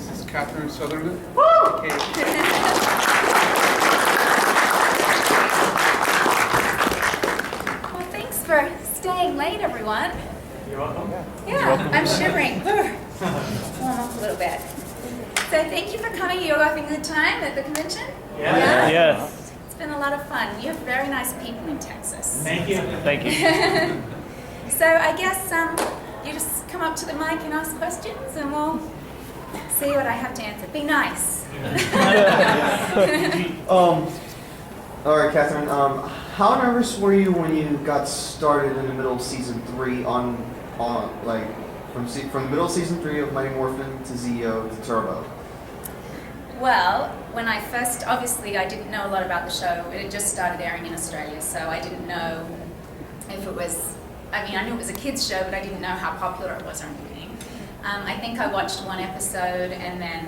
This is Catherine Sutherland. Woo! Okay. Well, thanks for staying late, everyone. You're welcome. Yeah, I'm shivering. Warm up a little bit. So thank you for coming. You're having a good time at the convention? Yeah. Yes. It's been a lot of fun. You have very nice people in Texas. Thank you. Thank you. So I guess you just come up to the mic and ask questions and we'll see what I have to answer. Be nice. All right, Catherine. How nervous were you when you got started in the middle of season 3 from the middle of season 3 of Mighty Morphin to Zeo to Turbo? Well, when I first, obviously I didn't know a lot about the show. It had just started airing in Australia, so I didn't know if it was, I knew it was a kids show, but I didn't know how popular it was or anything. I think I watched one episode, and then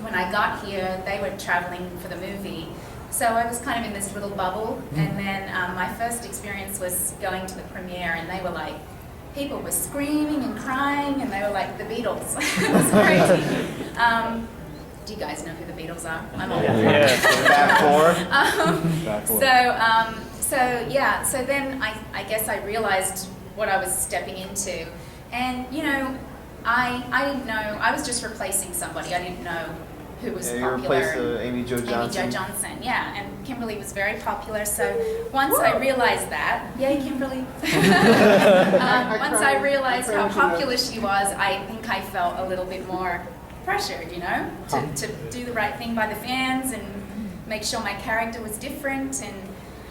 when I got here, they were traveling for the movie. So I was kind of in this little bubble, and then my first experience was going to the premiere, and they were like, people were screaming and crying, and they were like the Beatles. It was crazy. Do you guys know who the Beatles are? I'm old. Yeah. Back four. So then I guess I realized what I was stepping into, and I didn't know. I was just replacing somebody. I didn't know who was You popular. replaced Amy Jo Johnson. Amy Jo Johnson, yeah, and Kimberly was very popular. So once I realized that, yay Kimberly! Once I realized how popular she was, I think I felt a little bit more pressured, to do the right thing by the fans and make sure my character was different. And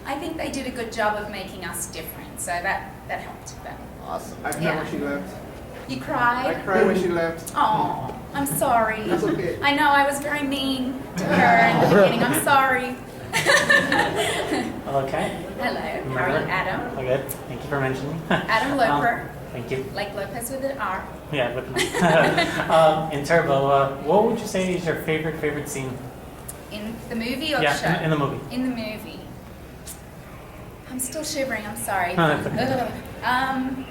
I think they did a good job of making us different. So that helped. But Awesome. I cried when she left. you cried? I cried when she left. Oh, I'm sorry. That's okay. I know I was very mean to her in the beginning. I'm sorry. Okay. Hello, how are you, Adam? Okay. Thank you for mentioning. Adam Loper, Thank you. like Lopez with an R. Yeah, with me. In Turbo, what would you say is your favorite scene? In the movie or Yeah, the show? in the movie. In the movie. I'm still shivering, I'm sorry. That's okay.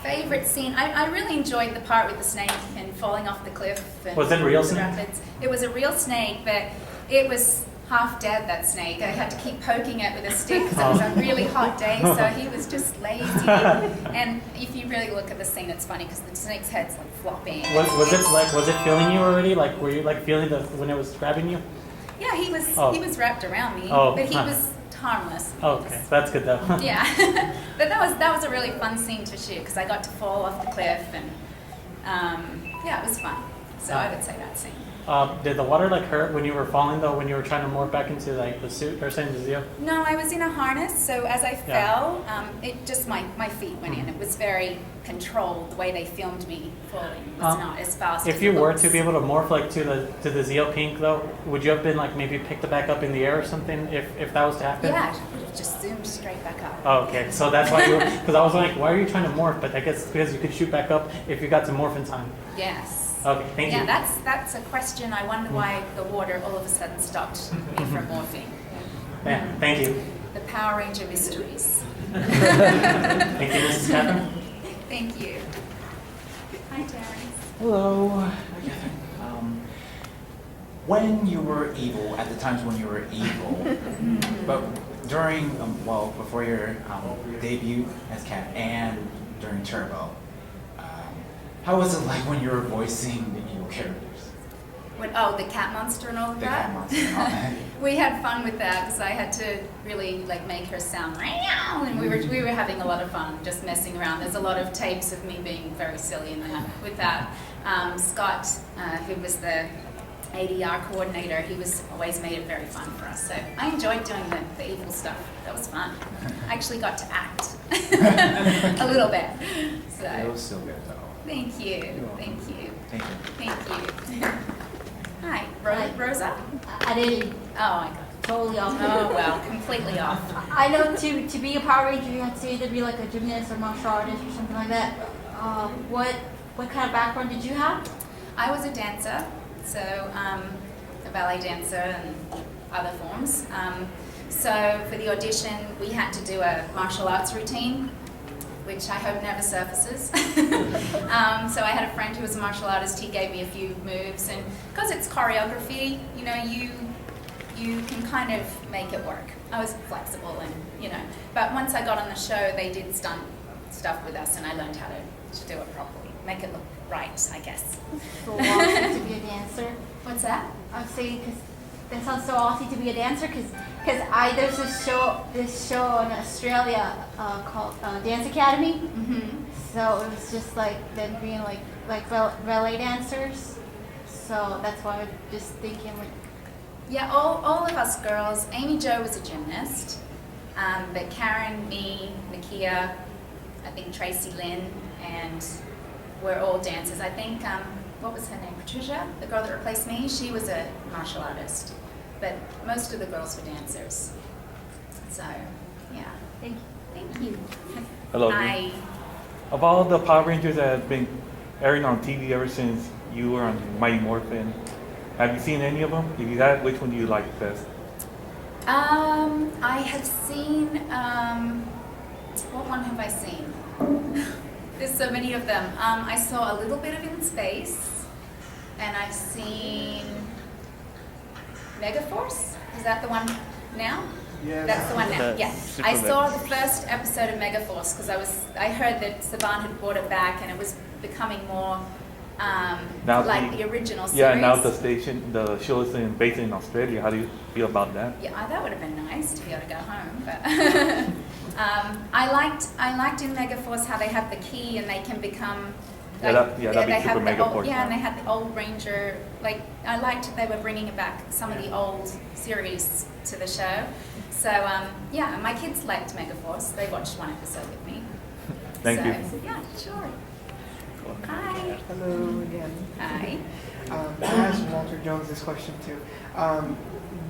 Favorite scene? I really enjoyed the part with the snake and falling off the cliff. And Was it a real the snake? rapids. It was a real snake, but it was half dead, that snake. I had to keep poking it with a stick because it was a really hot day, so he was just lazy. And if you really look at the scene, it's funny because the snake's head's like flopping. Was it feeling you already? Like, were you like feeling when it was grabbing you? Yeah, he was wrapped around me, Oh, but he huh. was harmless. Oh, okay, that's good though. Yeah, but that was a really fun scene to shoot because I got to fall off the cliff and yeah, it was fun. So I would say that scene. Did the water like hurt when you were falling though? When you were trying to morph back into like the suit or something, the Zeo? No, I was in a harness, so as I fell, it just my feet went in. It was very controlled. The way they filmed me falling was not as fast. If as you it were looks. to be able to morph like to the Zeo pink though, would you have been like maybe picked back up in the air or something if that was to happen? Yeah, I would have just zoomed straight back up. Oh, okay, so that's why you because I was like, why are you trying to morph? But I guess because you could shoot back up if you got to morph in time. Yes. Okay, thank you. Yeah, that's a question. I wonder why the water all of a sudden stopped me from morphing. Yeah, thank you. The Power Ranger mysteries. Thank you, Mrs. Catherine. Thank you. Hi, Terrence. Hello. When you were evil, at the times when you were evil, but during, before your debut as Cat and during Turbo, how was it like when you were voicing the evil characters? The cat monster and all of The that? cat monster and all that. We had fun with that because I had to really make her sound meow, and we were having a lot of fun just messing around. There's a lot of tapes of me being very silly in that. With that, Scott, who was the ADR coordinator, he always made it very fun for us. So I enjoyed doing the evil stuff. That was fun. I actually got to act a little bit. So It was still good though. thank you, thank you, Thank you. thank you. Hi, Rosa. I didn't. Oh my God. Totally off. Oh well, completely off. I know to be a Power Ranger, you have to either be like a gymnast or martial artist or something like that. What kind of background did you have? I was a dancer, so a ballet dancer and other forms. So for the audition, we had to do a martial arts routine. which I hope never surfaces. So I had a friend who was a martial artist. He gave me a few moves, and because it's choreography, you know, you can kind of make it work. I was flexible, and you know. But once I got on the show, they did stunt stuff with us, and I learned how to do it properly, make it look right, I guess. So awesome to be a dancer. What's that? I'm saying because that sounds so awesome to be a dancer. Because there's this show in Australia called Dance Academy. Mm-hmm. So it was just like them being like ballet dancers. So that's why I'm just thinking like. Yeah, all of us girls. Amy Jo was a gymnast, but Karen, me, Nakia, I think Tracy Lynn, and we're all dancers. I think, what was her name? Patricia, the girl that replaced me, she was a martial artist. But most of the girls were dancers. So, yeah. Thank you. Thank you. Hello. Hi. Of all the Power Rangers that have been airing on TV ever since you were on Mighty Morphin, have you seen any of them? If you have, which one do you like best? I have seen, what one have I seen? There's so many of them. I saw a little bit of In Space, and I've seen Megaforce. Is that the one now? Yes. That's the one now. That's Yeah. super I saw good. the first episode of Megaforce because I heard that Saban had brought it back, and it was becoming more Now like the- the original series. Yeah, now the show is based in Australia. How do you feel about that? Yeah, that would have been nice to be able to go home. But I liked in Megaforce how they have the key and they can become. Yeah, that'd be they super have the old, Megaforce yeah, and now. they had the old Ranger. Like I liked they were bringing it back some of the old series to the show. So yeah, my kids liked Megaforce. They watched one episode with me. Thank so, you. Yeah, sure. Hi. Hello again. Hi. I asked Walter Jones this question too.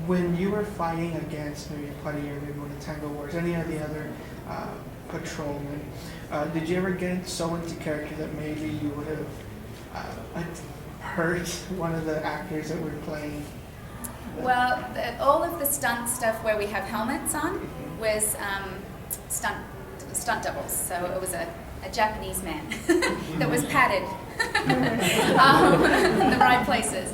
When you were fighting against maybe Putty or maybe one of the Tango Wars, any of the other patrolmen, did you ever get so into character that maybe you would have hurt one of the actors that were playing? Well, all of the stunt stuff where we have helmets on was stunt doubles. So it was a Japanese man that was padded in the right places.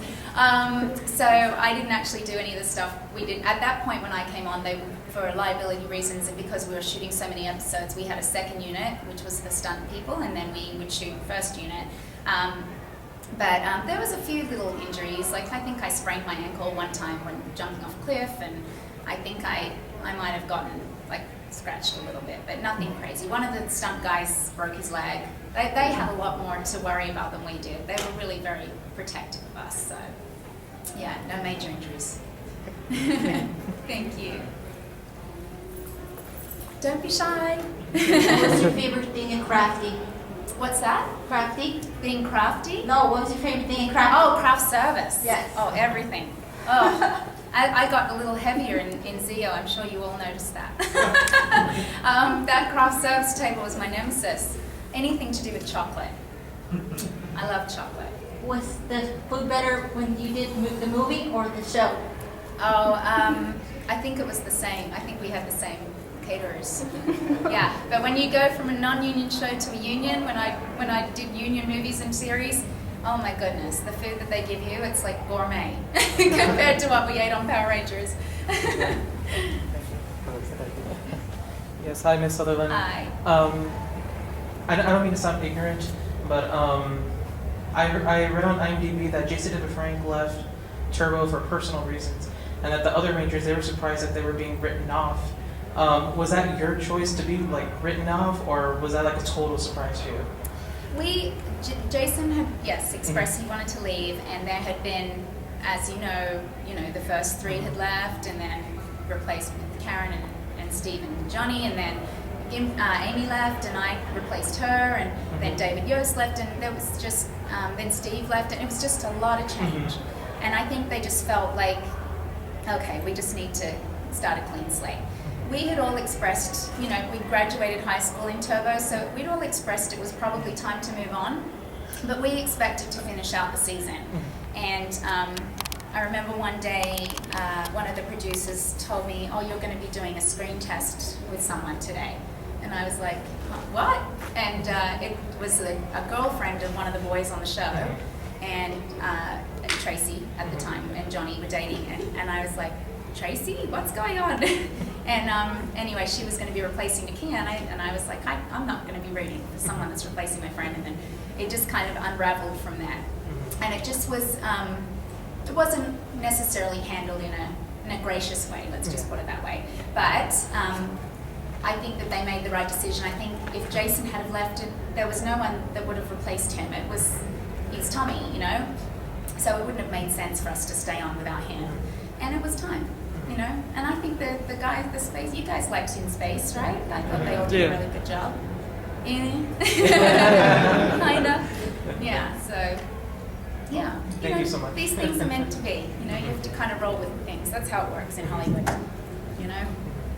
So I didn't actually do any of the stuff we did. At that point when I came on, for liability reasons and because we were shooting so many episodes, we had a second unit, which was the stunt people, and then we would shoot first unit. But there was a few little injuries. Like I think I sprained my ankle one time when jumping off a cliff, and I think I might have gotten like scratched a little bit, but nothing crazy. One of the stunt guys broke his leg. They had a lot more to worry about than we did. They were really very protective of us. So yeah, no major injuries. Thank you. Don't be shy. What's your favorite thing in crafty? What's that? Crafty? Being crafty? No, what was your favorite thing in crafty? Oh, craft service. Yes. Oh, everything. Oh, I got a little heavier in Zio. I'm sure you all noticed that. That craft service table was my nemesis. Anything to do with chocolate. I love chocolate. Was the food better when you did the movie or the show? Oh, I think it was the same. I think we had the same caterers. Yeah, but when you go from a non-union show to a union, when I did union movies and series, oh my goodness, the food that they give you, it's like gourmet compared to what we ate on Power Rangers. Yes, hi, Miss Sutherland. Hi. I don't mean to sound ignorant, but I read on IMDb that Jason DeFrank left Turbo for personal reasons, and that the other Rangers, they were surprised that they were being written off. Was that your choice to be like written off, or was that like a total surprise to you? Jason had expressed he wanted to leave, and there had been, as you know, the first three had left, and then replaced with Karen and Steve and Johnny, and then Amy left, and I replaced her, and then David Yost left, and there was just then Steve left, and it was just a lot of change. And I think they just felt like, okay, we just need to start a clean slate. We had all expressed, we graduated high school in Turbo, so we'd all expressed it was probably time to move on, but we expected to finish out the season. And I remember one day, one of the producers told me, oh, you're going to be doing a screen test with someone today. And And I was like, what? And it was a girlfriend of one of the boys on the show, and Tracy at the time, and Johnny were dating, and I was like, Tracy, what's going on? And anyway, she was going to be replacing Nakia, and I was like, I'm not going to be rooting for someone that's replacing my friend. And then it just kind of unraveled from that. And it just was, it wasn't necessarily handled in a gracious way, let's just put it that way. But I think that they made the right decision. I think if Jason had left it, there was no one that would have replaced him. He's Tommy, you know? So it wouldn't have made sense for us to stay on without him. And it was time, you know? And I think that the guys, the space, you guys liked In Space, right? I thought they all did a really good job. Yeah. Kinda. Yeah, so, yeah. Thank you so much. These things are meant to be, you know? You have to kind of roll with things. That's how it works in Hollywood, you know?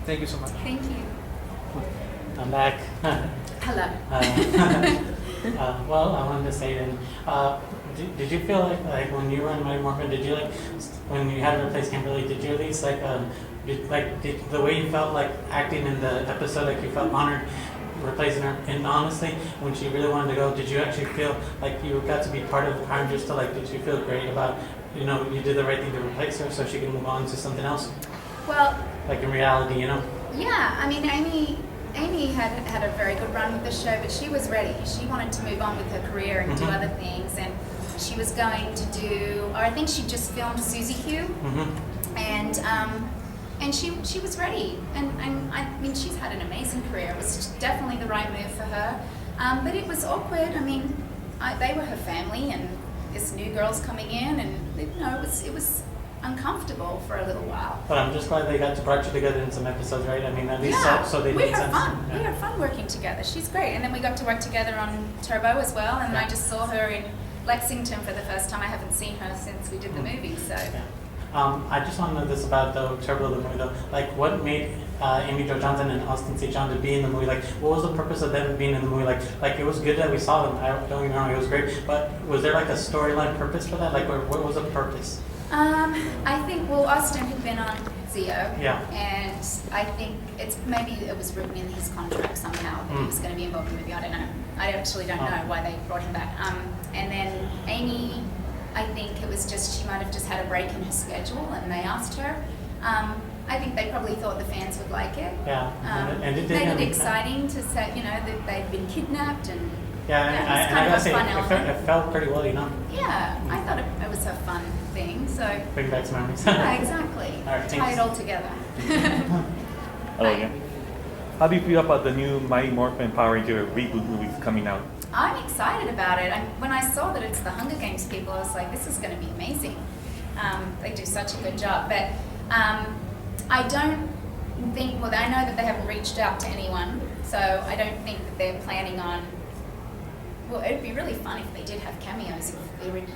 Thank you so much. Thank you. I'm back. Hello. Well, I wanted to say then, did you feel like when you were on Mighty Morphin, did you when you had to replace Kimberly, did you at least did the way you felt like acting in the episode, like you felt honored replacing her, and honestly, when she really wanted to go, did you actually feel like you got to be part of the crime, just to did you feel great about, you did the right thing to replace her so she could move on to something else? Well, like in reality, Yeah, I mean, Amy had a very good run with the show, but she was ready. She wanted to move on with her career and do other things, and she was going to do, or I think she just filmed Susie Hugh, and she was ready. And I mean, she's had an amazing career. It was definitely the right move for her, but it was awkward. I mean, they were her family, and this new girl's coming in, and it was uncomfortable for a little while. But I'm just glad they got to brought you together in some episodes, right? I mean, at least so they we made had sense. fun. Yeah. We had fun working together. She's great. And then we got to work together on Turbo as well. And I just saw her in Lexington for the first time. I haven't seen her since we did the movie. So. Yeah. I just want to know this about Turbo the movie though. Like, what made Amy Jo Johnson and Austin St. John to be in the movie? Like, what was the purpose of them being in the movie? Like it was good that we saw them. I don't get me wrong, it was great. But was there like a storyline purpose for that? Like, what was the purpose? I think, Austin had been on Zio, and I think maybe it was written in his contract somehow that he was going to be involved in the movie. I don't know. I actually don't know why they brought him back. And then Amy, I think it was just, she might have just had a break in her schedule, and they asked her. I think they probably thought the fans would like it. Yeah, and it made it exciting to say, that they'd been kidnapped and. Yeah, and I gotta say, it felt pretty well, Yeah, I thought it was a fun thing, so. Bring back some memories. Yeah, exactly. All right, tie it all together. Hello again. How do you feel about the new Mighty Morphin Power Ranger reboot movies coming out? I'm excited about it. When I saw that it's the Hunger Games people, I was like, this is going to be amazing. They do such a good job. But I don't think, I know that they haven't reached out to anyone, so I don't think that they're planning on. Well, it would be really fun if they did have cameos of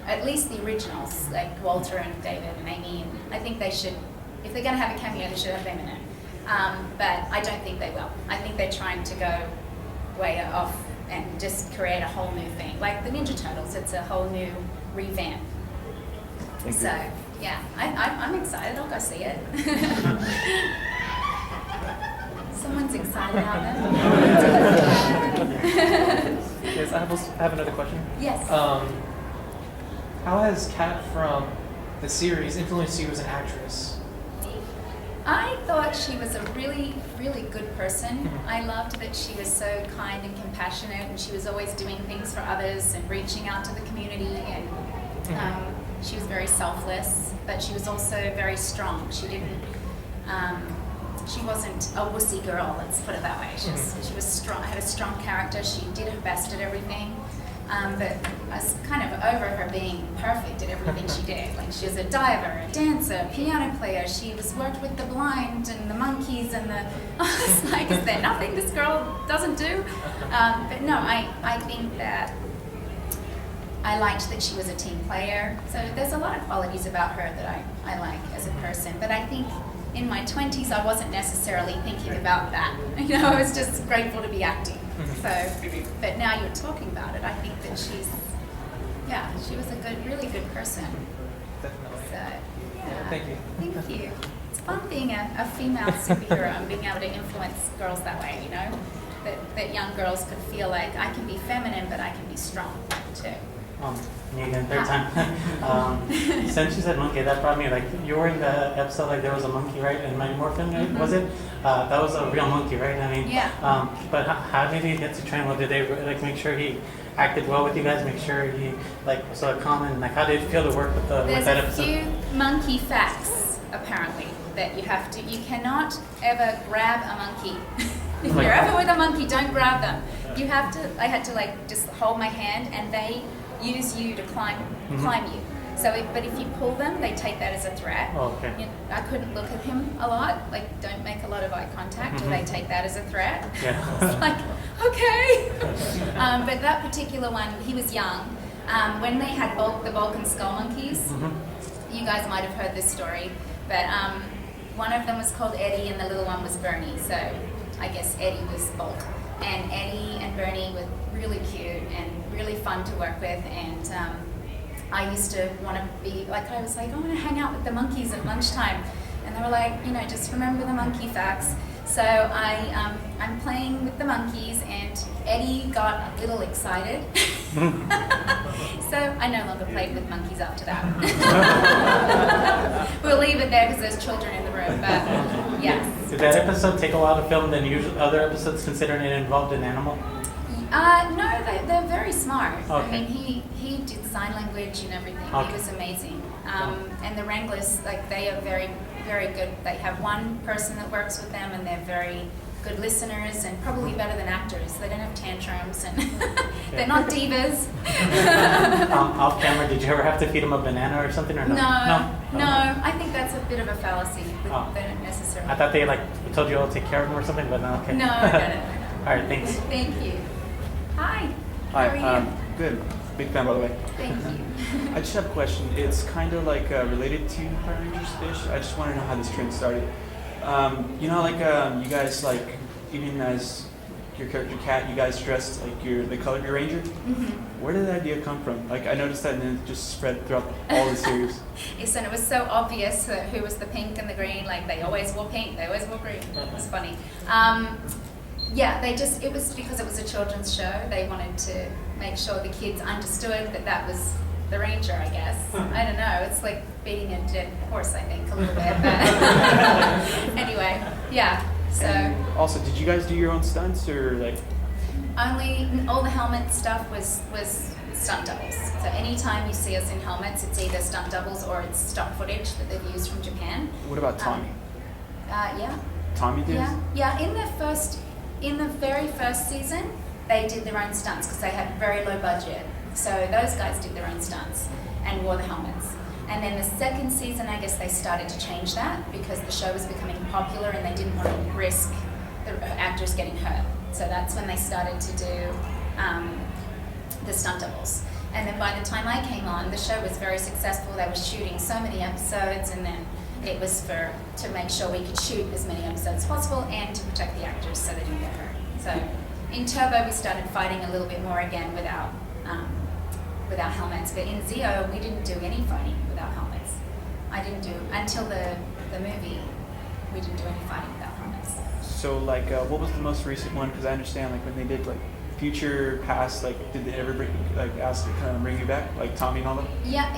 at least the originals, like Walter and David and Amy. And I think they should, if they're going to have a cameo, they should have them in it. But I don't think they will. I think they're trying to go way off and just create a whole new thing. Like the Ninja Turtles, it's a whole new revamp. So, yeah, I'm excited. I'll go see it. Someone's excited out there. Yes, I have another question. Yes. How has Kat from the series influenced you as an actress? I thought she was a really, really good person. I loved that she was so kind and compassionate, and she was always doing things for others and reaching out to the community, and she was very selfless, but she was also very strong. She didn't, she wasn't a wussy girl, let's put it that way. She was strong, had a strong character. She did her best at everything. But I was kind of over her being perfect at everything she did. Like, she was a diver, a dancer, piano player. She worked with the blind and the monkeys and the. I was like, is there nothing this girl doesn't do? But no, I think that I liked that she was a team player. So there's a lot of qualities about her that I like as a person. But I think in my 20s, I wasn't necessarily thinking about that. I was just grateful to be acting. So, but now you're talking about it, I think that she was a really good person. Definitely. So, yeah. Thank you. Thank you. It's fun being a female superhero and being able to influence girls that way, that young girls could feel like I can be feminine, but I can be strong too. Me again, third time. Since you said monkey, that brought me, like, you were in the episode, like, there was a monkey, right, in Mighty Morphin, right? Was it? That was a real monkey, right? I mean, Yeah. but how did he get to train? Well, did they, like, make sure he acted well with you guys, make sure he, like, was so common? Like, how did it feel to work with There's that a episode? few monkey facts, apparently, that you cannot ever grab a monkey. If you're ever with a monkey, don't grab them. I had to, like, just hold my hand, and they use you to climb you. So, but if you pull them, they take that as a threat. Oh, okay. I couldn't look at him a lot, like, don't make a lot of eye contact, or they take that as a threat. Yeah. It's like, okay. But that particular one, he was young. When they had the Vulcan skull monkeys, you guys might have heard this story, but one of them was called Eddie and the little one was Bernie. So I guess Eddie was Bulk. And Eddie and Bernie were really cute and really fun to work with. And I used to want to be, like, I was like, I want to hang out with the monkeys at lunchtime. And they were like, just remember the monkey facts. So I'm playing with the monkeys, and Eddie got a little excited. So I no longer played with monkeys after that. We'll leave it there because there's children in the room, but yes. Did that episode take a while to film than usual other episodes, considering it involved an animal? No, they're very smart. Okay. I mean, he did sign language and everything. Okay. He was amazing. And the Wranglers, like, they are very, very good. They have one person that works with them, and they're very good listeners and probably better than actors. They don't have tantrums, and they're not divas. Off camera, did you ever have to feed them a banana or something, or no? No. I think that's a bit of a fallacy. They don't necessarily. I thought they, like, told you all to take care of them or something, but no, okay. No. All right, thanks. Thank you. Hi. Hi, How are you? good. Big fan, by the way. Thank you. I just have a question. It's kind of like related to Power Rangers-ish. I just want to know how this trend started. You guys, like, even as your character Kat, you guys dressed like the color of your ranger. Where did that idea come from? Like, I noticed that, and then it just spread throughout all the series. Yes, and it was so obvious who was the pink and the green. Like, they always wore pink, they always wore green. It was funny. It was because it was a children's show. They wanted to make sure the kids understood that was the ranger, I guess. I don't know. It's like beating a dead horse, I think, a little bit. But anyway, yeah. So. And also, did you guys do your own stunts, or like? Only all the helmet stuff was stunt doubles. So anytime you see us in helmets, it's either stunt doubles or it's stock footage that they've used from Japan. What about Tommy? Yeah. Tommy did? Yeah. In the very first season, they did their own stunts because they had very low budget. So those guys did their own stunts and wore the helmets. And then the second season, I guess they started to change that because the show was becoming popular and they didn't want to risk the actors getting hurt. So that's when they started to do the stunt doubles. And then by the time I came on, the show was very successful. They were shooting so many episodes, and then it was to make sure we could shoot as many episodes as possible and to protect the actors so they didn't get hurt. So in Turbo, we started fighting a little bit more again without helmets. But in Zeo, we didn't do any fighting without helmets. I didn't do, until the movie, we didn't do any fighting without helmets. So, like, what was the most recent one? Because I understand, like, when they did, like, future, past, like, did they ever ask to kind of bring you back, like Tommy and all them? Yeah.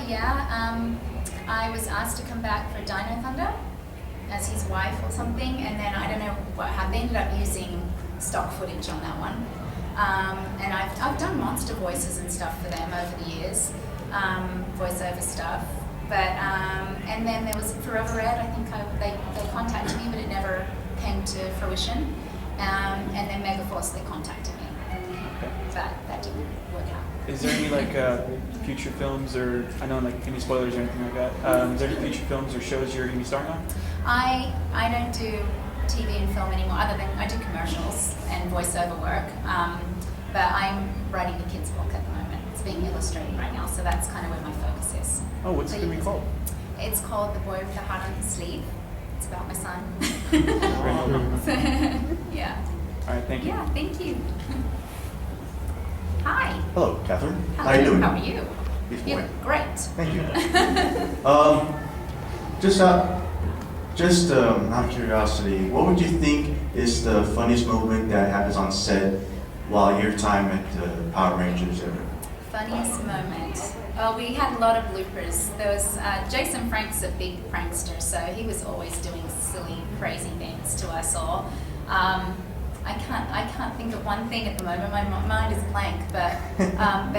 I was asked to come back for Dino Thunder as his wife or something, and then I don't know what happened. They ended up using stock footage on that one. And I've done monster voices and stuff for them over the years, voiceover stuff. But and then there was Forever Red. I think they contacted me, but it never came to fruition. And then Megaforce, they contacted me, but that didn't work out. Is there any like future films, or I don't like any spoilers or anything like that? Is there any future films or shows you're going to be starring on? I don't do TV and film anymore, other than I do commercials and voiceover work. But I'm writing a kids' book at the moment. It's being illustrated right now, so that's kind of where my focus is. Oh, what's it going to be called? It's called The Boy with the Heart on His Sleeve. It's about my son. Yeah. All right, thank you. Yeah, thank you. Hi. Hello, Catherine. Hello. How you doing? How are you? Good You morning. look great. Thank you. Just just out of curiosity, what would you think is the funniest moment that happens on set while your time at Power Rangers ever? Funniest moment. Well, we had a lot of bloopers. There was Jason Frank's a big prankster, so he was always doing silly, crazy things to us all. I can't think of one thing at the moment. My mind is blank, but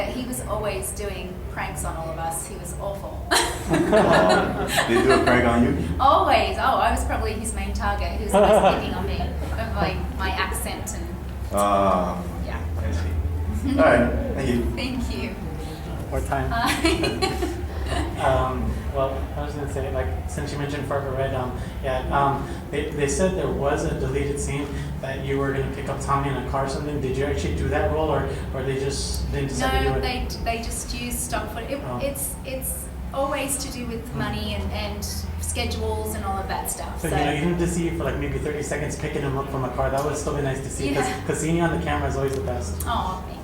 he was always doing pranks on all of us. He was awful. Did they do a prank on you? Always. Oh, I was probably his main target. He was always picking on me of my accent and yeah. I see. All right, thank you. Thank you. More time. Well, I was gonna say, like, since you mentioned Forever Red, they said there was a deleted scene that you were gonna pick up Tommy in a car or something. Did you actually do that role, or they just didn't decide to do No, it? they just use stock footage. It's always to do with money and schedules and all of that stuff. So, even to see you for like maybe 30 seconds picking him up from a car, that would still be nice to see, because seeing you on the camera is always the best. Oh, thank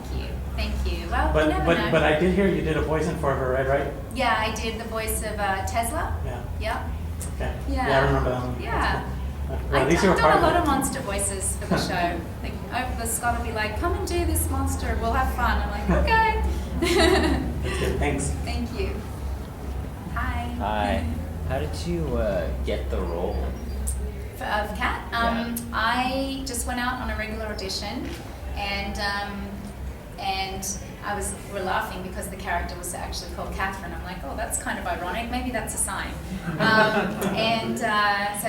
you. Well, you never know. But I did hear you did a voice in Forever Red, right? Yeah, I did the voice of Tesla. Yeah. Yep. Okay. Yeah. I remember that one. Yeah. Well, at least you were I've done part a of lot it. of monster voices for the show. Like, Scott will be like, "Come and do this monster. We'll have fun." I'm like, "Okay." That's good. Thanks. Thank you. Hi. Hi. How did you get the role? Of Kat. Yeah. I just went out on a regular audition, and we're laughing because the character was actually called Catherine. I'm like, oh, that's kind of ironic. Maybe that's a sign. So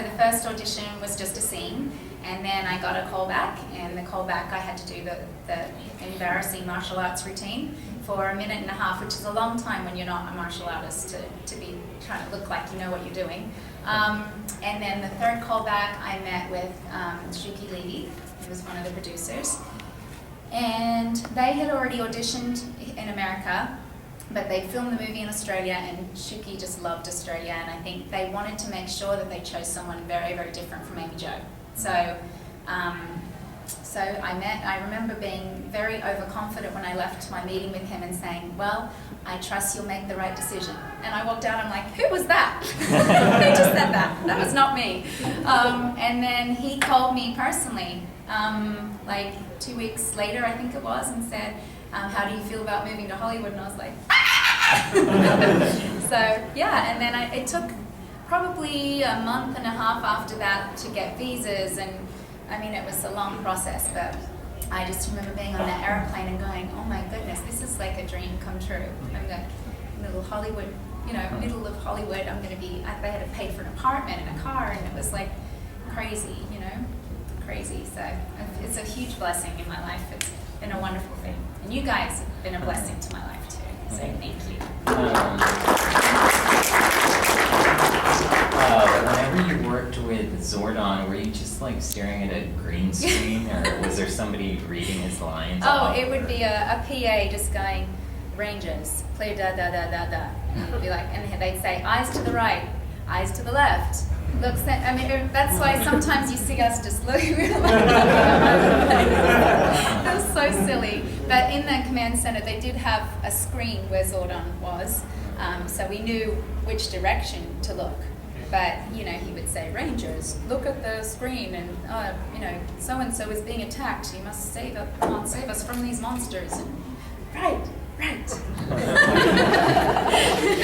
the first audition was just a scene, and then I got a call back, and the call back I had to do the embarrassing martial arts routine for a minute and a half, which is a long time when you're not a martial artist to be trying to look like you know what you're doing. And then the third call back, I met with Shuki Levy, who was one of the producers. And they had already auditioned in America, but they filmed the movie in Australia, and Shuki just loved Australia, and I think they wanted to make sure that they chose someone very, very different from Amy Jo. So I remember being very overconfident when I left my meeting with him and saying, well, I trust you'll make the right decision. And I walked out, I'm like, who was that? Who just said that? That was not me. And then he called me personally, like 2 weeks later, I think it was, and said, how do you feel about moving to Hollywood? And I was like, ah! So, yeah, and then it took probably a month and a half after that to get visas, and I mean, it was a long process, but I just remember being on that airplane and going, oh my goodness, this is like a dream come true. I'm like, little Hollywood, middle of Hollywood, I'm going to be, they had to pay for an apartment and a car, and it was like crazy, crazy. So it's a huge blessing in my life. It's been a wonderful thing. And you guys have been a blessing to my life too. So thank you. Whenever you worked with Zordon, were you just like staring at a green screen, or was there somebody reading his lines? Oh, it would be a PA just going, Rangers, play da da da da da. It'd be like, and they'd say, eyes to the right, eyes to the left. Looks at, I mean, that's why sometimes you see us just looking. That was so silly. But in the command center, they did have a screen where Zordon was, so we knew which direction to look. But, he would say, Rangers, look at the screen, and, so-and-so is being attacked. You must save us from these monsters. And, right. Did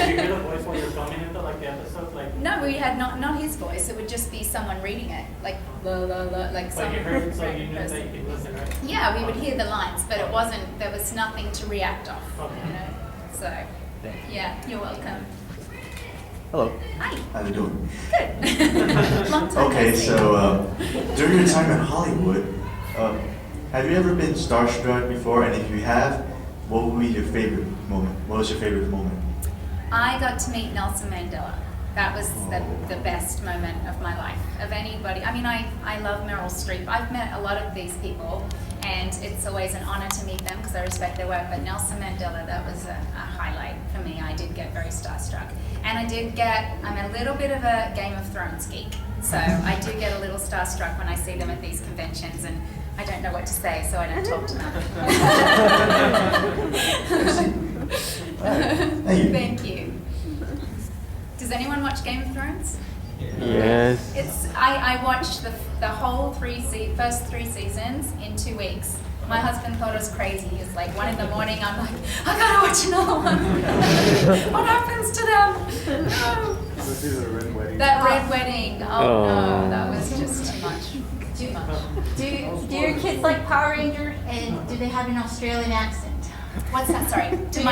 you hear the voice when you were filming it, though, like the episode? No, we had not his voice. It would just be someone reading it, like, la, la, la, like some you heard it, so right you knew person. that you could listen, right? Yeah, we would hear the lines, but it wasn't, there was nothing to react off, Okay. So, yeah, you're welcome. Hello. Hi. How you doing? Good. Long time Okay, no see. so during your time in Hollywood, have you ever been starstruck before? And if you have, what would be your favorite moment? What was your favorite moment? I got to meet Nelson Mandela. That was the best moment of my life, of anybody. I mean, I love Meryl Streep. I've met a lot of these people, and it's always an honor to meet them because I respect their work. But Nelson Mandela, that was a highlight for me. I did get very starstruck. And I'm a little bit of a Game of Thrones geek. So I do get a little starstruck when I see them at these conventions, and I don't know what to say, so I don't talk to them. Thank you. Thank you. Does anyone watch Game of Thrones? Yes. I watched the whole first 3 seasons in 2 weeks. My husband thought it was crazy. It's like 1 in the morning. I'm like, I gotta watch another one. What happens to them? No. Let's do the red wedding. That red wedding. Oh no, that was just too much. Too much. Do your kids like Power Rangers, and do they have an Australian accent? What's that? Sorry. Do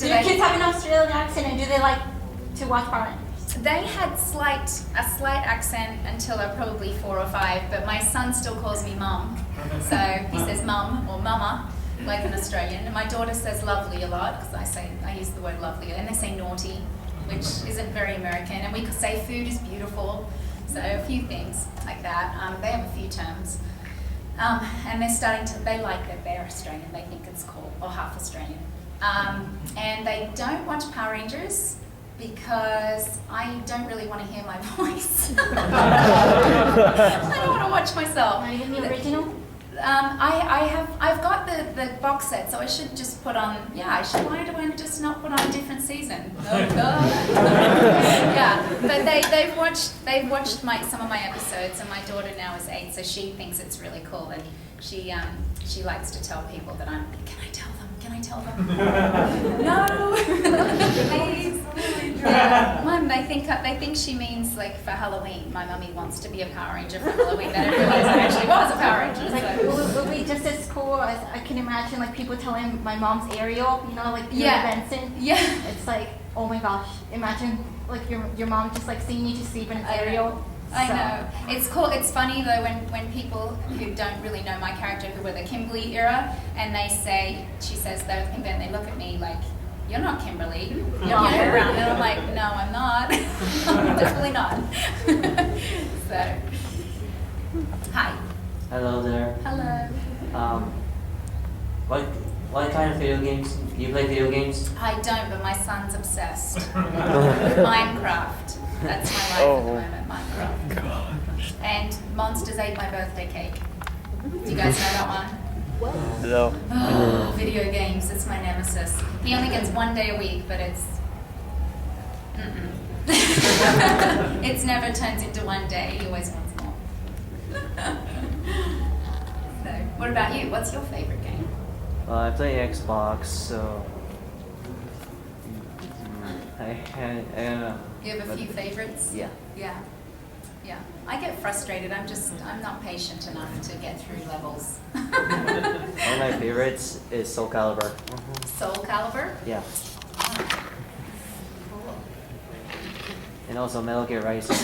your kids have an Australian accent, and do they like to watch Power Rangers? They had a slight accent until they're probably 4 or 5, but my son still calls me mum. So he says mum or mama, like an Australian. And my daughter says lovely a lot, because I use the word lovely, and they say naughty, which isn't very American. And we could say food is beautiful. So a few things like that. They have a few terms. And they like that they're Australian. They think it's cool, or half Australian. And they don't watch Power Rangers, because I don't really want to hear my voice. I don't want to watch myself. Not even the original? I've got the box set, so I should just put on. Why do I just not put on a different season? Oh God. Yeah, but they've watched some of my episodes, and my daughter now is 8, so she thinks it's really cool, and she likes to tell people that Can I tell them? Can I tell them? No, please. Yeah, Mum, they think she means like for Halloween. My mummy wants to be a Power Ranger for Halloween. Then I realized I actually was a Power Ranger. Like, would be just as cool as I can imagine, like people telling my mom's Ariel, like Peter Benson. Yeah. It's like, oh my gosh, imagine like your mom just like singing you to sleep in an Ariel. I know. It's cool. It's funny though when people who don't really know my character, who were the Kimberly era, and she says those things, and they look at me like, you're not Kimberly. You're around. And I'm like, no, I'm not. I'm definitely not. So, hi. Hello there. Hello. What kind of video games? Do you play video games? I don't, but my son's obsessed with Minecraft. That's my life at the moment, Minecraft. Gosh. And Monsters ate my birthday cake. Do you guys know that one? No. Oh, video games, it's my nemesis. He only gets 1 day a week, but it's never turns into 1 day. He always wants more. So, what about you? What's your favorite game? I play Xbox, so I don't know. You have a few favorites? Yeah. Yeah. I get frustrated. I'm not patient enough to get through levels. One of my favorites is Soul Calibur. Soul Calibur? Yeah. And also Metal Gear Rising.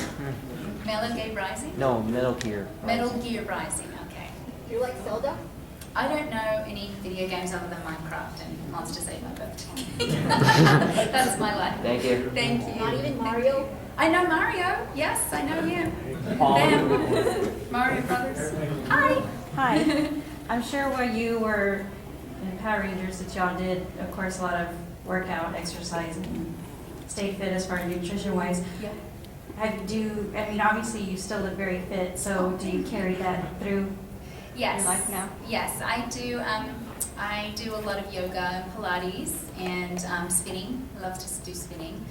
Metal Gear Rising? No, Metal Gear. Metal Gear Rising, okay. Do you like Zelda? I don't know any video games other than Minecraft and Monsters ate my birthday. That's my life. Thank you. Thank you. Not even Mario? I know Mario. Yes, I know you. Them. Mario Brothers. Hi. Hi. I'm sure when you were in Power Rangers that y'all did, of course, a lot of workout, exercise, and stayed fit as far as nutrition-wise. Yeah. Obviously you still look very fit, so do you carry that through Yes. your life now? Yes, I do. I do a lot of yoga and Pilates and spinning. I love to do spinning.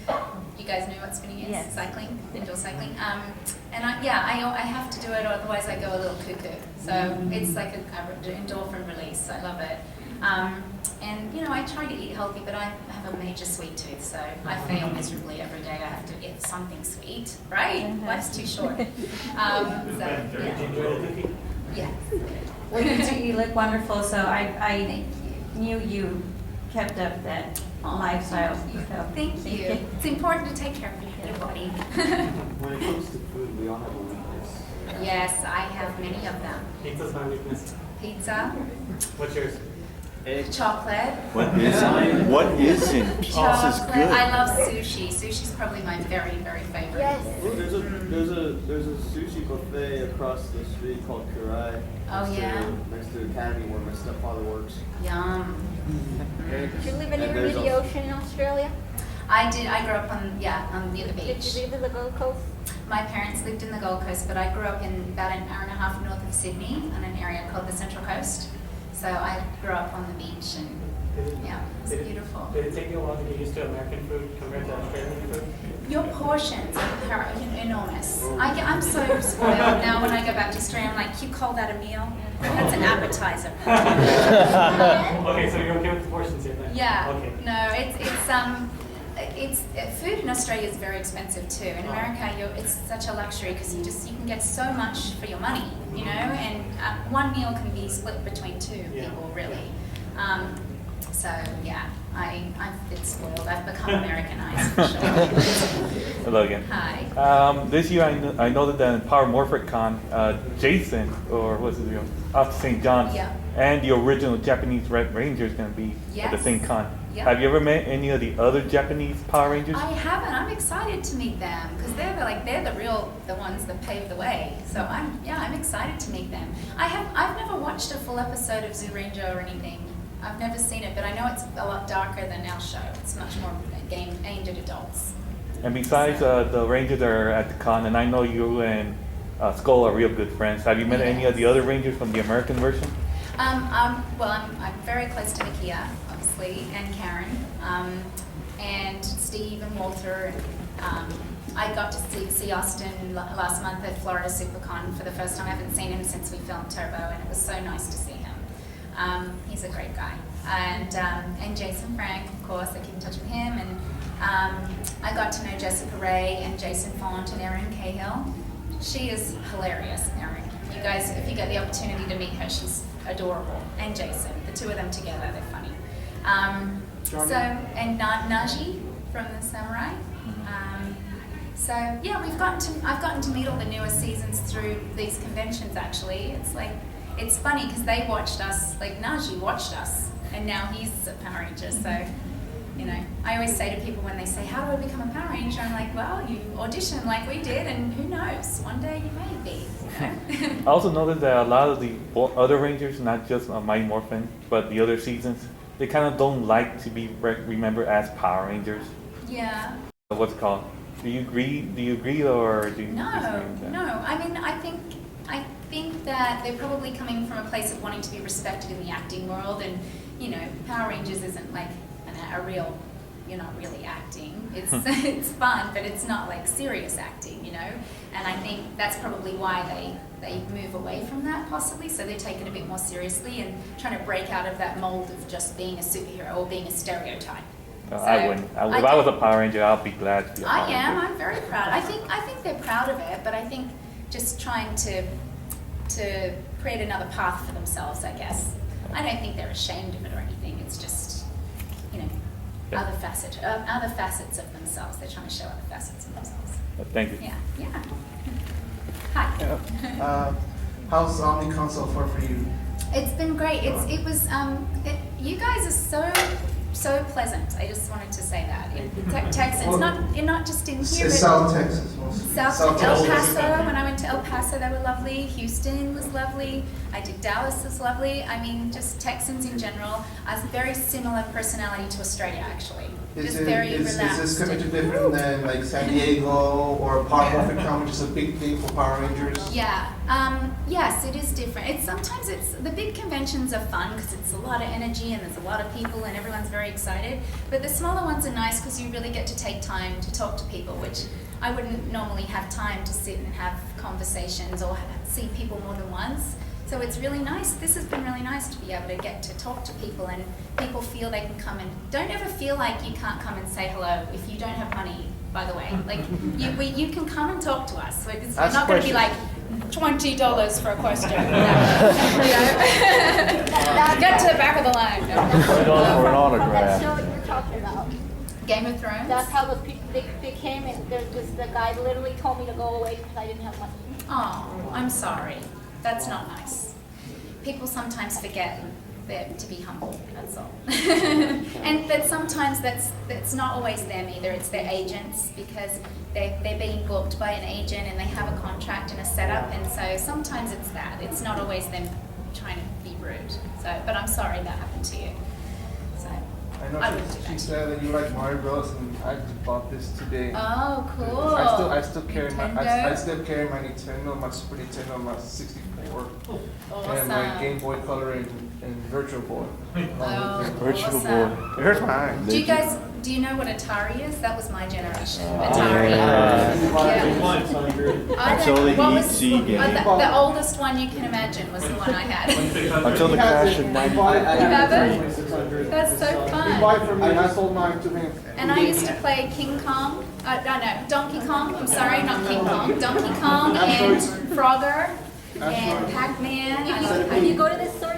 You guys know what spinning is? Yes. Cycling, indoor cycling. I have to do it, otherwise I go a little cuckoo. So it's like an endorphin release. I love it. I try to eat healthy, but I have a major sweet tooth, so I fail miserably every day. I have to eat something sweet, right? Life's too short. Yeah. Well, you look wonderful, so I knew you kept up that lifestyle. So. Thank you. It's important to take care of your body. When it comes to food, we all have a weakness. Yes, I have many of them. Pizza's my weakness. Pizza, What's yours? chocolate. What isn't? What isn't? Pizza's Chocolate. good. I love sushi. Sushi's probably my very, very favorite. Yes. Well, there's a sushi buffet across the street called Kurai. Oh, yeah? Next to the academy where my stepfather works. Yum. Did you live And anywhere near there's the also- ocean in Australia? I did. I grew up near the Did beach. you live in the Gold Coast? My parents lived in the Gold Coast, but I grew up in about an hour and a half north of Sydney in an area called the Central Coast. So I grew up on the beach and Yeah, it's beautiful. Did it take you a while to get used to American food compared to Australian food? Your portions are enormous. I'm so spoiled now when I go back to Australia. I'm like, you call that a meal? That's an appetizer. Okay, so you're okay with the portions here then? Yeah. Okay. No, it's food in Australia is very expensive too. In America, it's such a luxury because you can get so much for your money, you know. And one meal can be split between two people, really. So yeah, I've been spoiled. I've become Americanized for sure. Hello again. Hi. This year I noted that in Power Morphin Con, Jason, or what's his name, off St. John's, and the original Japanese Red Ranger is going to be at the same con. Yep. Have you ever met any of the other Japanese Power Rangers? I haven't. I'm excited to meet them because they're the ones that paved the way. So I'm excited to meet them. I've never watched a full episode of Zoo Ranger or anything. I've never seen it, but I know it's a lot darker than our show. It's much more aimed at adults. And besides the Rangers that are at the con, and I know you and Skull are real good friends, have you met any of the other Rangers from the American version? Well, I'm very close to Nakia, obviously, and Karen, and Steve and Walter. And, I got to see Austin last month at Florida SuperCon for the first time. I haven't seen him since we filmed Turbo, and it was so nice to see him. He's a great guy. And Jason Frank, of course, I keep in touch with him. And I got to know Jessica Ray and Jason Font and Erin Cahill. She is hilarious, Erin. You guys, if you get the opportunity to meet her, she's adorable. And Jason, the two of them together, they're funny. And Naji from the Samurai. So yeah, I've gotten to meet all the newer seasons through these conventions. Actually, it's funny because they watched us, like Naji watched us, and now he's a Power Ranger. So, you know, I always say to people when they say, "How do I become a Power Ranger?" I'm like, "Well, you audition like we did, and who knows? One day you may be." You know? I also noticed that a lot of the other Rangers, not just Mighty Morphin, but the other seasons, they kind of don't like to be remembered as Power Rangers. Yeah. What's it called? Do you agree? Or do you No, disagree with that? no. I mean, I think that they're probably coming from a place of wanting to be respected in the acting world, and you know, Power Rangers isn't like a real. You're not really acting. It's it's fun, but it's not like serious acting, you know. And I think that's probably why they move away from that, possibly. So they take it a bit more seriously and trying to break out of that mold of just being a superhero or being a stereotype. No, I wouldn't. If I was a Power Ranger, I'll be glad to be a Power Ranger. I'm very proud. I think they're proud of it, but I think just trying to create another path for themselves, I guess. I don't think they're ashamed of it or anything. It's just, you know, other facets of themselves. They're trying to show other facets of themselves. Thank you. Yeah. Hi. How's Omnicon so far for you? It's been great. You guys are so pleasant. I just wanted to say that. Texans, you're not just in here. It's South Texas. South El Paso. When I went to El Paso, they were lovely. Houston was lovely. I did Dallas was lovely. I mean, just Texans in general. I was a very similar personality to Australia, actually. Just very relaxed. Is this coming different than like San Diego or Power Morphin Con, which is a big thing for Power Rangers? Yeah. Yes, it is different. Sometimes the big conventions are fun because it's a lot of energy and there's a lot of people and everyone's very excited. But the smaller ones are nice because you really get to take time to talk to people, which I wouldn't normally have time to sit and have conversations or see people more than once. So it's really nice. This has been really nice to be able to get to talk to people, and people feel they can come and don't ever feel like you can't come and say hello if you don't have money, by the way. Like you can come and talk to us. We're not going to be like $20 for a question. Get to the back of the line. For an autograph. That show that you're talking about. Game of Thrones? That's how those people, they came and the guy literally told me to go away because I didn't have money. Oh, I'm sorry. That's not nice. People sometimes forget to be humble, that's all. And that sometimes that's not always them either, it's their agents, because they're being booked by an agent and they have a contract and a setup, and so sometimes it's that. It's not always them trying to be rude. So, but I'm sorry that happened to you. So. I know I wouldn't do she that. said that you like Mario Bros. And I just bought this today. Oh, cool. I still carry my Nintendo? I still carry my Nintendo, my Super Nintendo, my 64, and my Awesome. Game Boy Color and Virtual Boy. Oh, Virtual awesome. Boy. It hurts my eyes. Do you know what Atari is? That was my generation. Oh, Atari. yeah. I Until the what was- ET game. the oldest one you can imagine was the one I had. Until the crash of 95. You have it? That's so He fun. bought it for me. I sold mine to him. And I used to play King Kong. No, Donkey Kong. I'm sorry, not King Kong. Donkey Kong and Frogger and Pac-Man. If you go to this store,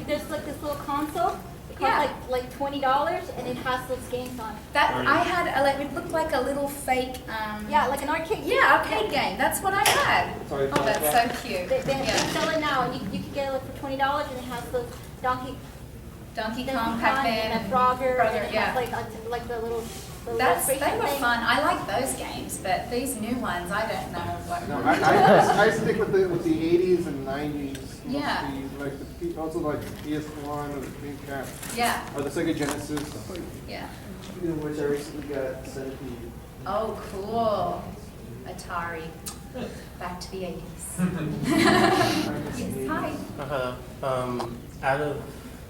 there's like this little console. It costs Yeah. like $20, and it has those games on it. That I had it looked like a little fake. Yeah, like an arcade. Yeah, arcade game. That's what I had. Sorry, Oh, that's so cute. They Yeah. sell it now, and you can get it like for $20, and it has the Donkey Kong, Pac-Man, and Frogger, and it yeah. has like the little. They illustration were thing. fun. I like those games, but these new ones, I don't know what. No, I stick with the 80s and 90s. Yeah. Like also like the PS1 or the Dreamcast. Yeah. Or the Sega Genesis. Stuff like Yeah. Speaking of which, I recently got Centipede. Oh, cool. Atari. Back to the 80s. Yes, hi. Out of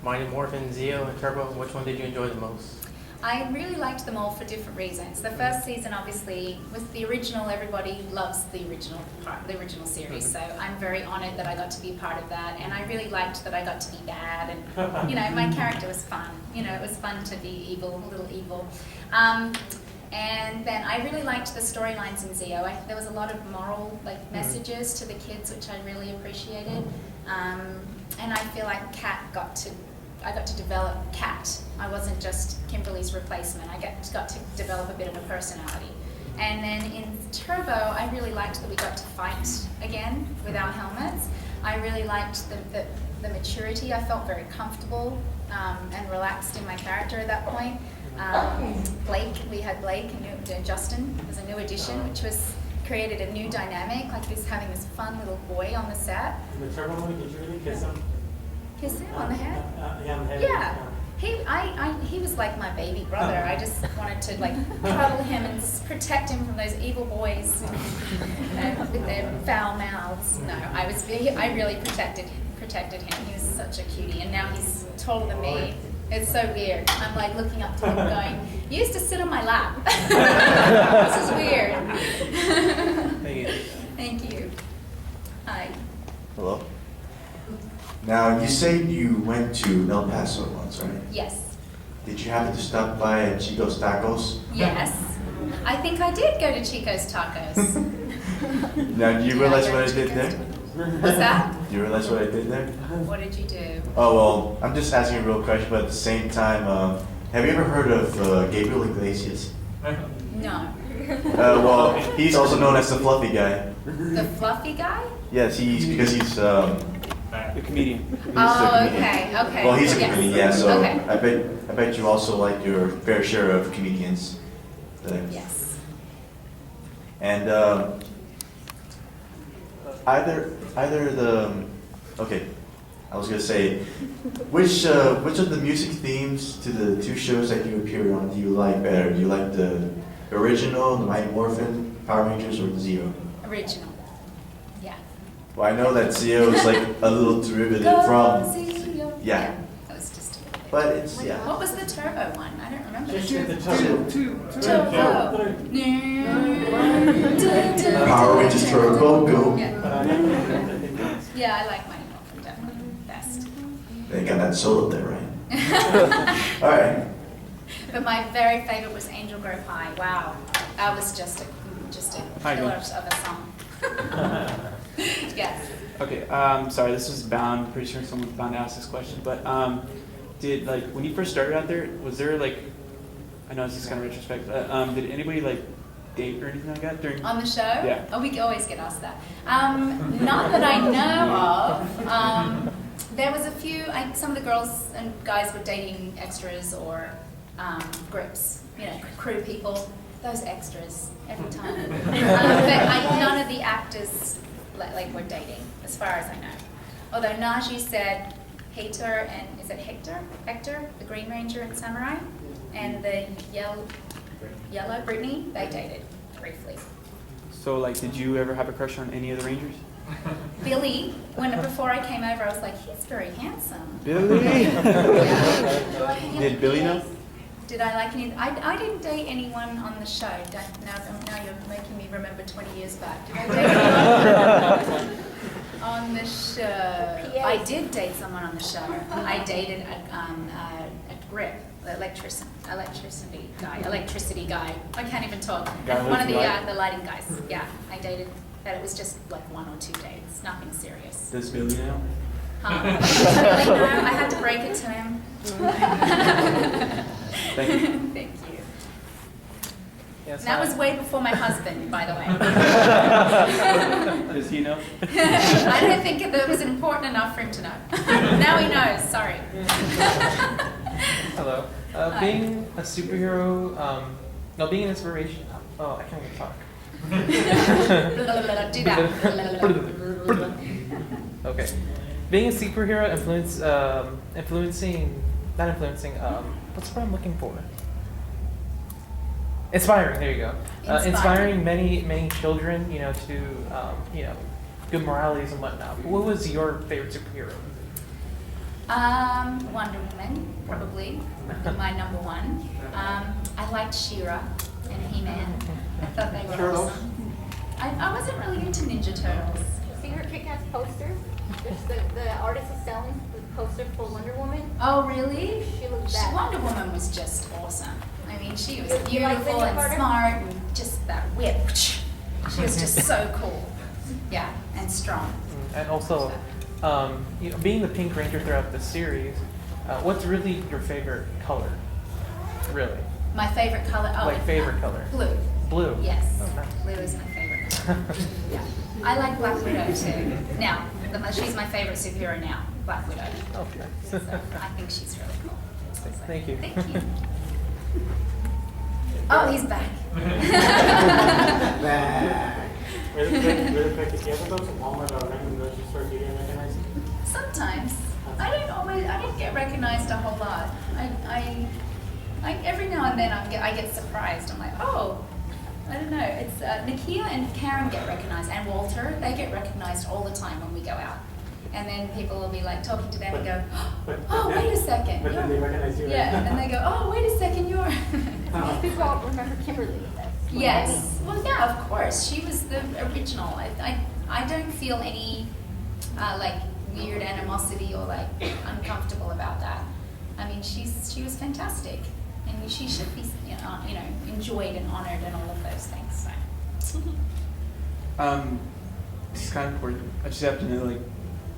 Mighty Morphin, Zeo, and Turbo, which one did you enjoy the most? I really liked them all for different reasons. The first season, obviously, was the original. Everybody loves the original part, the original series. So I'm very honored that I got to be part of that, and I really liked that I got to be bad, and my character was fun. It was fun to be evil, a little evil. And then I really liked the storylines in Zeo. There was a lot of moral messages to the kids, which I really appreciated. And I feel like I got to develop Kat. I wasn't just Kimberly's replacement. I got to develop a bit of a personality. And then in Turbo, I really liked that we got to fight again with our helmets. I really liked the maturity. I felt very comfortable and relaxed in my character at that point. We had Blake and Justin as a new addition, which created a new dynamic, like this having this fun little boy on the set. The Turbo one, did you really kiss him? Kiss him on the head? Yeah, on the head. Yeah. He was like my baby brother. I just wanted to cuddle him and protect him from those evil boys with their foul mouths. No, I really protected him. He was such a cutie, and now he's taller than me. It's so weird. I'm looking up to him going, you used to sit on my lap. This is weird. Thank you. Thank you. Hi. Hello. Now, you say you went to El Paso once, right? Yes. Did you happen to stop by at Chico's Tacos? Yes. I think I did go to Chico's Tacos. Now, do you realize what I did there? What's that? Do you realize what I did there? What did you do? Oh, well, I'm just asking a real question, but at the same time, have you ever heard of Gabriel Iglesias? No. Well, he's also known as the fluffy guy. The fluffy guy? Yes, because he's a comedian. He's Oh, a comedian. okay. Well, he's a Yes. comedian, yeah. So Okay. I bet you also like your fair share of comedians there. Yes. And okay, I was gonna say, which of the music themes to the two shows that you appeared on do you like better? Do you like the original, the Mighty Morphin, Power Rangers, or the Zeo? Original. Yeah. Well, I know that Zeo is like a little derivative from. Zeo. Yeah. That was just a little bit. But it's, yeah. What was the turbo one? I don't remember. Power Rangers Turbo, go. Yeah, I like Mighty Morphin definitely best. They got that solo there, right? All right. But my very favorite was Angel Grove High. Wow, that was just a killer of a song. Yes. Okay, sorry, this was bound, pretty sure someone's bound to ask this question, but did, when you first started out there, was there, I know this is kind of retrospect, but did anybody, date or anything like that during? On the show? Yeah. Oh, we always get asked that. Not that I know of. There was a few, some of the girls and guys were dating extras or grips, crew people, those extras every time. But none of the actors were dating, as far as I know. Although Najee said Hector, the Green Ranger and Samurai, and the yellow Brittany, they dated briefly. So, like, did you ever have a crush on any of the Rangers? Billy, before I came over, I was like, he's very handsome. Billy? Yeah. Did Billy know? Did I like any? I didn't date anyone on the show. Now you're making me remember 20 years back. Did I date anyone on the show? I did date someone on the show. I dated a grip, electricity guy. I can't even talk. One of the lighting guys. Yeah, I dated. But it was just like 1 or 2 dates, nothing serious. Does Billy know? Does Billy know? I had to break it to him. Thank you. Thank you. Yes, That was way before my husband, by the way. Does he know? I don't think it was important enough for him to know. Now he knows, sorry. Hello. Being a superhero, being an inspiration. Oh, I can't even talk. Do that. Okay. Being a superhero what's the word I'm looking for? Inspiring, there you go. Inspiring many children, to, good moralities and whatnot. What was your favorite superhero? Wonder Woman, probably, my number one. I liked She-Ra and He-Man. I thought they were awesome. I wasn't really into Ninja Turtles. See her kick-ass poster? The artist is selling the poster for Wonder Woman. Oh, really? She looks bad. Wonder Woman was just awesome. I mean, she was beautiful and smart and just that whip. She was just so cool. Yeah, and strong. And also, being the Pink Ranger throughout the series, what's really your favorite color? Really? My favorite color? Oh, favorite color? Blue. Blue? Yes. Oh, nice. Blue is my favorite color. Yeah. I like Black Widow too. Now, she's my favorite superhero now, Black Widow. Okay. So I think she's really cool. So, Thank you. Thank you. Oh, he's back. Really quick, if you ever go to Walmart or a random grocery store, do you get recognized? Sometimes. I didn't get recognized a whole lot. I every now and then I get surprised. I'm like, oh, I don't know. It's Nakia and Karen get recognized, and Walter. They get recognized all the time when we go out. And then people will be like talking to them and go, oh, wait a second. But then they recognize you. Yeah, and then they go, oh, wait a second, you're. These people all remember Kimberly. Yes. Well, yeah, of course. She was the original. I don't feel any weird animosity or uncomfortable about that. I mean, she was fantastic, and she should be enjoyed and honored and all of those things. So. This is kind of important. I just have to know,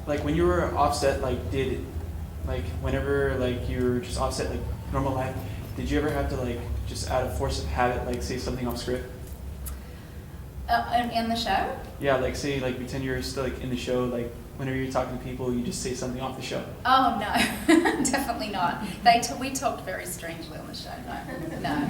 like when you were offset, whenever you were just offset normal life, did you ever have to just out of force of habit say something off script? In the show? Yeah, say pretend you're still in the show, whenever you're talking to people, you just say something off the show. Oh no, definitely not. We talked very strangely on the show. No.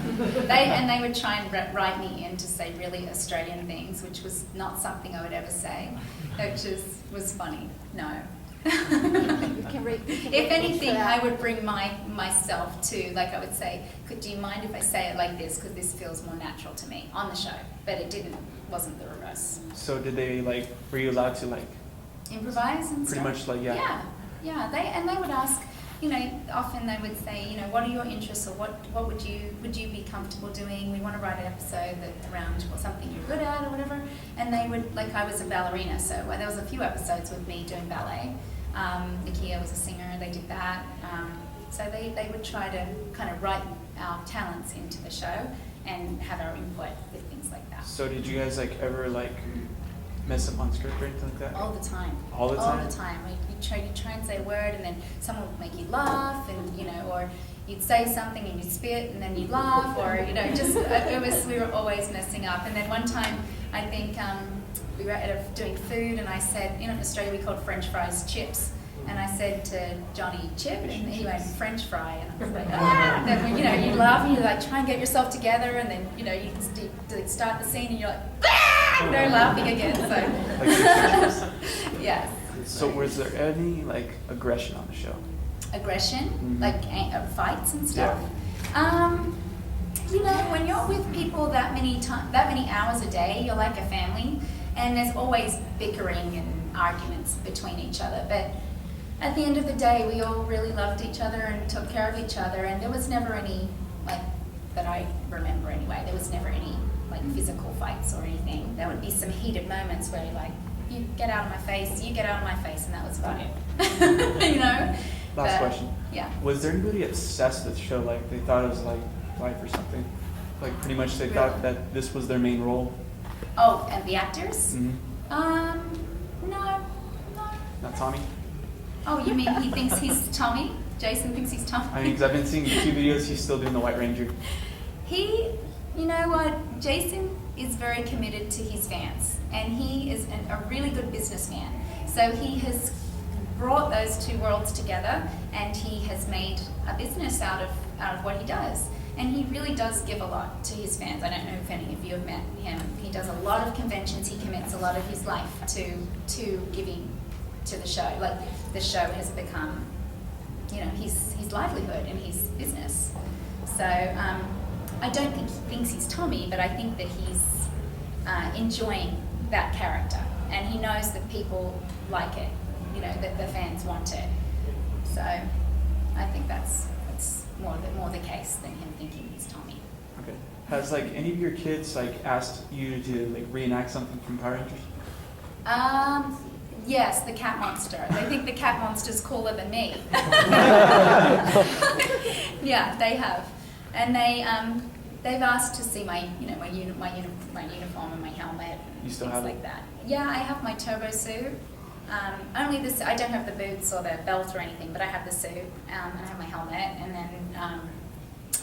They would try and write me in to say really Australian things, which was not something I would ever say, which was funny. No. If anything, I would bring myself to, I would say, do you mind if I say it like this, because this feels more natural to me on the show, but it wasn't the reverse. So did they were you allowed to improvise and pretty stuff? much yeah. Yeah. They would ask, often they would say, what are your interests, or what would you be comfortable doing? We want to write an episode around something you're good at or whatever. And they would, I was a ballerina, so there was a few episodes with me doing ballet. Nakia was a singer, they did that. So they would try to kind of write our talents into the show and have our input with things like that. So did you guys ever mess up on script or anything like that? All the time. All the time? All the time. You try and say a word, and then someone would make you laugh, and or you'd say something and you'd spit, and then you'd laugh, or we were always messing up. And then one time, I think we were doing food, and I said, in Australia we called French fries chips. And I said to Johnny, chip, and he went French fry, and I was like, ah! And then you laugh, and you try and get yourself together, and then you start the scene, and you're like, ah! Laughing again. So yes. So was there any aggression on the show? Aggression, Mm-hmm. Fights and stuff. Yeah. You know, when you're with people that many hours a day, you're like a family, and there's always bickering and arguments between each other. But at the end of the day, we all really loved each other and took care of each other, and there was never any, like, that I remember anyway, there was never any, like, physical fights or anything. There would be some heated moments where you're like, you get out of my face, you get out of my face, and that was about it. You know? Last question. Yeah. Was there anybody obsessed with the show? Like they thought it was like life or something? Like pretty much they thought that this was their main role? Oh, and the actors? Mm-hmm. No. Not Tommy? Oh, you mean he thinks he's Tommy? Jason thinks he's Tommy? I mean, because I've been seeing YouTube videos, he's still doing the White Ranger. You know what? Jason is very committed to his fans, and he is a really good businessman. So he has brought those two worlds together, and he has made a business out of what he does. And he really does give a lot to his fans. I don't know if any of you have met him. He does a lot of conventions. He commits a lot of his life to giving to the show. Like, the show has become, you know, his livelihood and his business. So I don't think he thinks he's Tommy, but I think that he's enjoying that character, and he knows that people like it. You know, that the fans want it. So I think that's more the case than him thinking he's Tommy. Okay. Has like any of your kids like asked you to like reenact something from Power Rangers? Yes, the cat monster. They think the cat monster's cooler than me. Yeah, they have, and they've asked to see my uniform and my helmet and you still things have like that. Yeah, I have my turbo suit. Only this. I don't have the boots or the belt or anything, but I have the suit. And I have my helmet, and then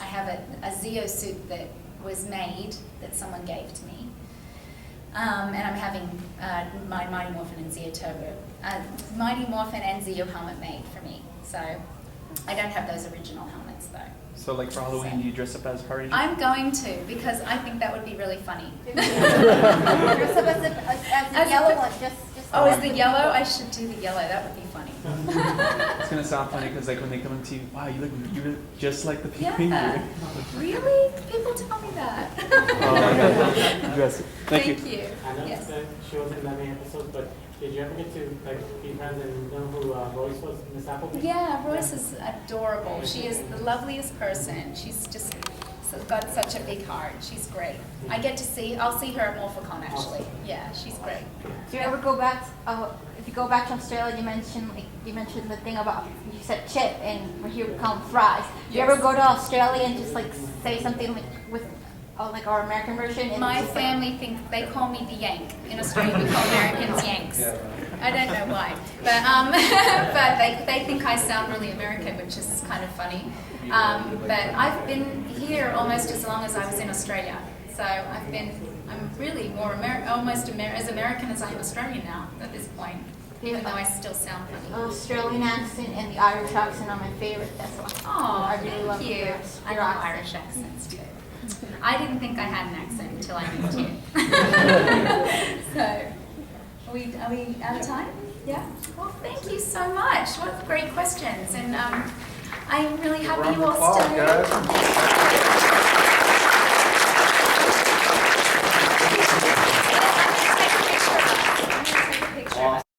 I have a Zeo suit that was made that someone gave to me. And I'm having my Mighty Morphin and Zeo Turbo, Mighty Morphin and Zeo helmet made for me. So I don't have those original helmets though. So like for Halloween, do you dress up as Power Ranger? I'm going to, because I think that would be really funny. Dress up as the yellow one, just. Oh, is the yellow? I should do the yellow. That would be funny. It's gonna sound funny because like when they come into you, wow, you look just like the Pink Yeah. Ranger. Really? People tell me that. Oh my God. Dress it. Thank you. I know Yes. that she wasn't in that many episodes, but did you ever get to like be friends and know who Royce was, Miss Appleby? Yeah, Royce is adorable. She is the loveliest person. She's just got such a big heart. She's great. I'll see her at Morphicon actually. Yeah, she's great. Do you ever go back? If you go back to Australia, you mentioned the thing about, you said chip, and here we call them fries. Do you ever go to Australia and just like say something with like our American version? And My family they call me the Yank. In Australia, we call Americans Yanks. I don't know why, but but they think I sound really American, which is kind of funny. But I've been here almost as long as I was in Australia, so I'm really more almost as American as I am Australian now at this point, even though I still sound funny. Australian accent and the Irish accent are my favorite. That's why. Oh, I really love thank you. your I love accent. Irish accents too. I didn't think I had an accent until I moved here. So, are we out of time? Yeah? Well, thank you so much. What great questions. And I'm really happy you all stayed.